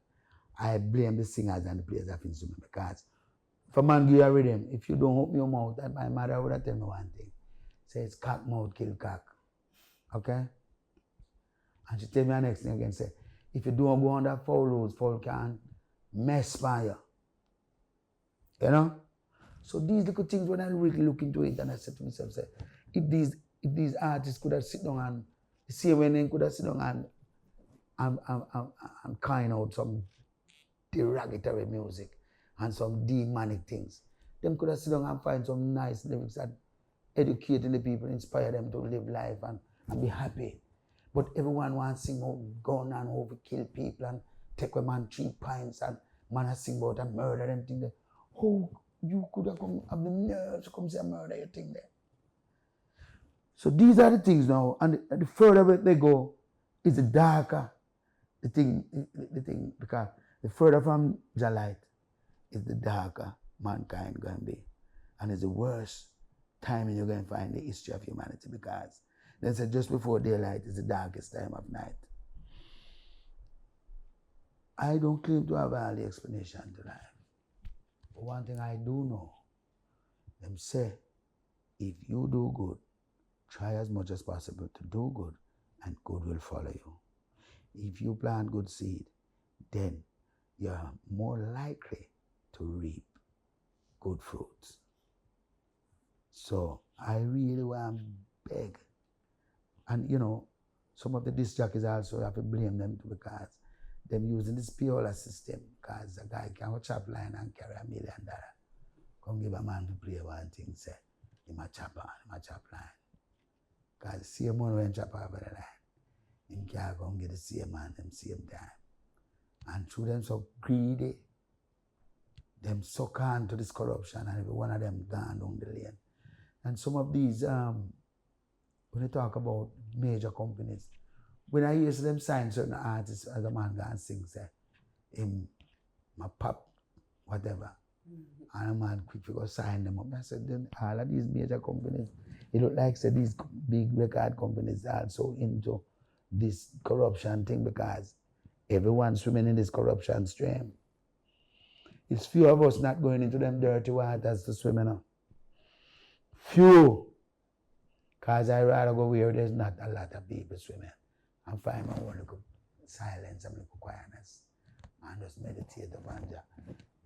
I blame the singers and the players of instruments because if a man give you a rhythm, if you don't open your mouth, and my mother would have tell me one thing. Say it's cock mouth kill cock. Okay? And she tell me the next thing again, say, if you don't go under foul rules, foul can mess by you. You know? So these little things, when I really look into it, and I said to myself, say, if these artists could have sit down and see when they could have sit down and kind out some derogatory music and some demonic things, them could have sit down and find some nice lyrics that educating the people, inspire them to live life and be happy. But everyone wants to sing about gun and overkill people and take a man 3 pints and man sing about a murder and thing there. How you could have come have the nerves to come say a murder your thing there? So these are the things now, and the further they go, is the darker the thing, because the further from the light is the darker mankind going to be. And it's the worst time you're going to find the history of humanity because they said just before daylight is the darkest time of night. I don't claim to have all the explanation to life. But one thing I do know, them say, if you do good, try as much as possible to do good and good will follow you. If you plant good seed, then you're more likely to reap good fruits. So I really want to beg. And you know, some of the disc jockeys also have to blame them too because them using this Piola system because a guy can go chop line and carry $1 million. Come give a man to play one thing, say, him a chop line. Because the same one when chop over the line, him can't come get the same man them same time. And through them so greedy, them suck on to this corruption and every one of them gone down the lane. And some of these, when you talk about major companies, when I hear them sign certain artists as a man can sing, say, him, my pop, whatever, and a man quick to go sign them up. I said, then all of these major companies, it look like say these big record companies are so into this corruption thing because everyone's swimming in this corruption stream. It's few of us not going into them dirty waters to swim in. Few. Because I rather go where there's not a lot of people swimming and find my own little silence and little quietness and just meditate upon that.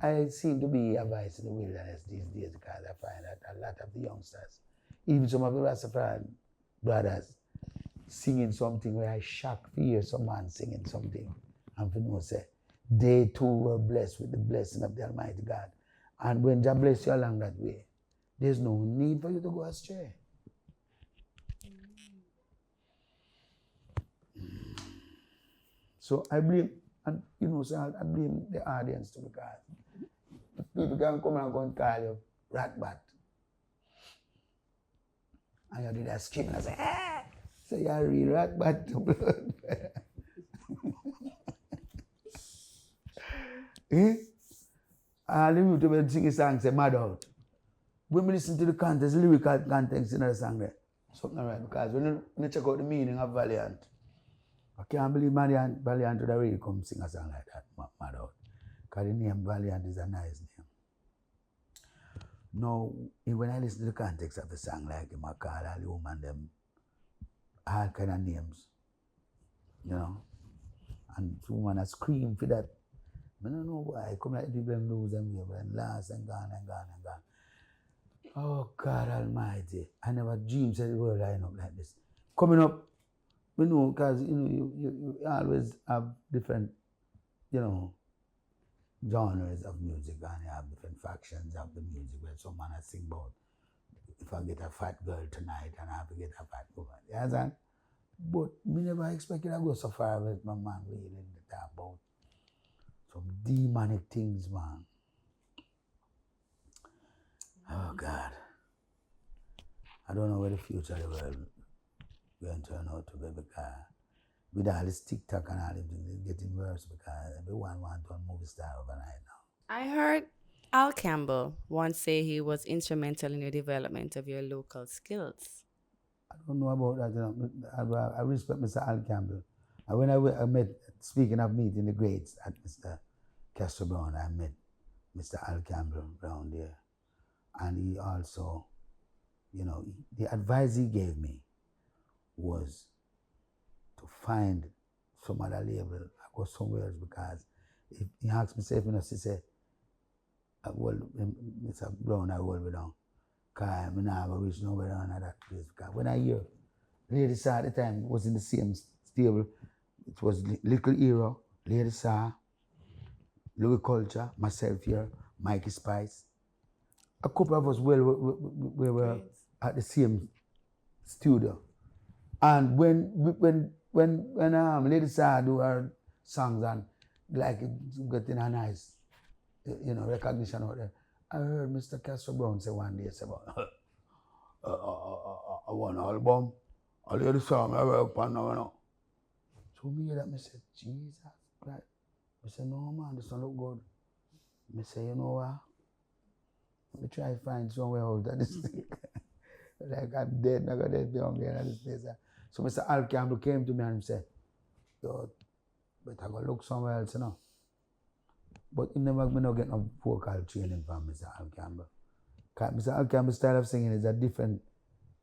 I seem to be a voice in the wilderness these days because I find that a lot of the youngsters, even some of the Rastafari brothers, singing something where I shock to hear someone singing something and for no say, they too were blessed with the blessing of the Almighty God. And when God bless you along that way, there's no need for you to go astray. So I blame, and you know, so I blame the audience too because people can come and go and call you rat bat. And you do that scream and I say, ah! So you're a real rat bat to blood. Eh? All the YouTubers sing a song say mad out. When we listen to the context, lyrical context in the song there, something right because when you check out the meaning of Valiant, I can't believe Valiant would really come sing a song like that, mad out. Because the name Valiant is a nice name. Now, when I listen to the context of the song, like him, I call all the woman them all kind of names, you know. And woman I scream for that. I don't know why. Come like people lose them here, but last and gone and gone and gone. Oh God Almighty! I never dreamed that it would line up like this. Coming up, you know, because you always have different, you know, genres of music, and you have different factions of the music. Where some man I sing about, if I get a fat girl tonight, and I have to get a fat woman. You understand? But we never expected to go so far with my man really to talk about some demonic things, man. Oh God. I don't know where the future of the world going to turn out to be, because with all this TikTok and all this, it's getting worse because everyone wants to movie star overnight now. I heard Al Campbell once say he was instrumental in the development of your local skills. I don't know about that. You know. I respect Mr. Al Campbell. And when I met, speaking of meeting the greats at Mr. Castro Brown, I met Mr. Al Campbell down there. And he also, you know, the advice he gave me was to find some other label. I go somewhere else, because if he asked me, if you know, she said, well, Mr. Brown, I will be down. Because I'm not going to reach nowhere down at that place. Because when I hear Lady Saw at the time, it was in the same stable. It was Little Hero, Lady Saw, Louis Culture, myself here, Mikey Spice. A couple of us we were at the same studio. And when Lady Saw do her songs and like getting a nice, you know, recognition out there, I heard Mr. Castro Brown say one day, say about one album, I hear the song I work on now, you know. So me hear that, I said, Jesus Christ. I said, no man, this don't look good. I say, you know what? Let me try to find somewhere else that this thing. Like I'm dead, I got dead beyond here at this place. So Mr. Al Campbell came to me and said, yo, better go look somewhere else, you know. But he never get no vocal training from Mr. Al Campbell. Mr. Al Campbell's style of singing is a different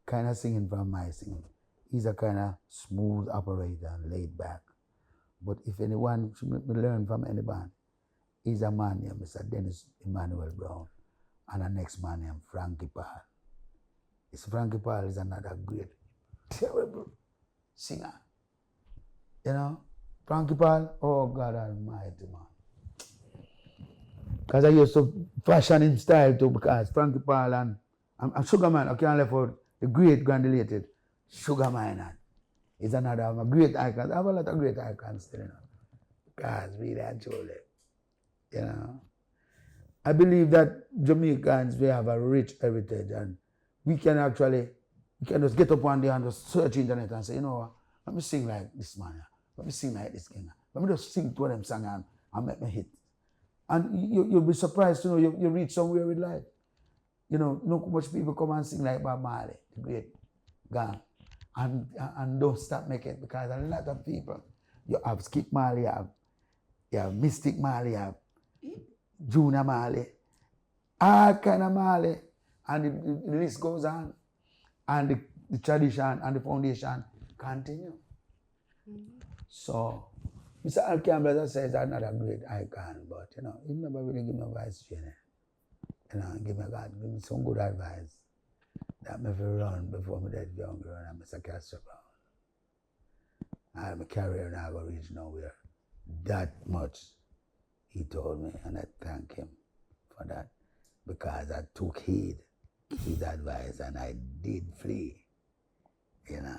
kind of singing from my singing. He's a kind of smooth operator and laid back. But if anyone should learn from any band, he's a man named Mr. Dennis Emmanuel Brown, and the next man named Frankie Paul. Frankie Paul is another great, terrible singer. You know? Frankie Paul, oh God Almighty, man. Because I used to fashion him style too, because Frankie Paul and Sugar Man, I can't left out the great granulated Sugar Man. Is another of my great icons. I have a lot of great icons still, you know. Because really and truly, you know. I believe that Jamaicans, we have a rich heritage, and we can just get up one day and just search internet and say, you know what, let me sing like this man, let me sing like this king. Let me just sing to them song and make me hit. And you'll be surprised to know you reach somewhere with life. You know, look how much people come and sing like Bob Marley, the great gang, and don't stop making it, because a lot of people, you have Skip Marley, you have Mystic Marley, you have Junior Marley, all kind of Marley, and the list goes on, and the tradition and the foundation continue. Mm-hmm. So, Mr. Al Campbell, as I say, is another great icon, but you know, he never really give me advice training. You know, give me some good advice that me fi run before me get younger, and Mr. Castro Brown. My career now go reach nowhere. That much he told me, and I thank him for that, because I took heed to his advice and I did flee, you know.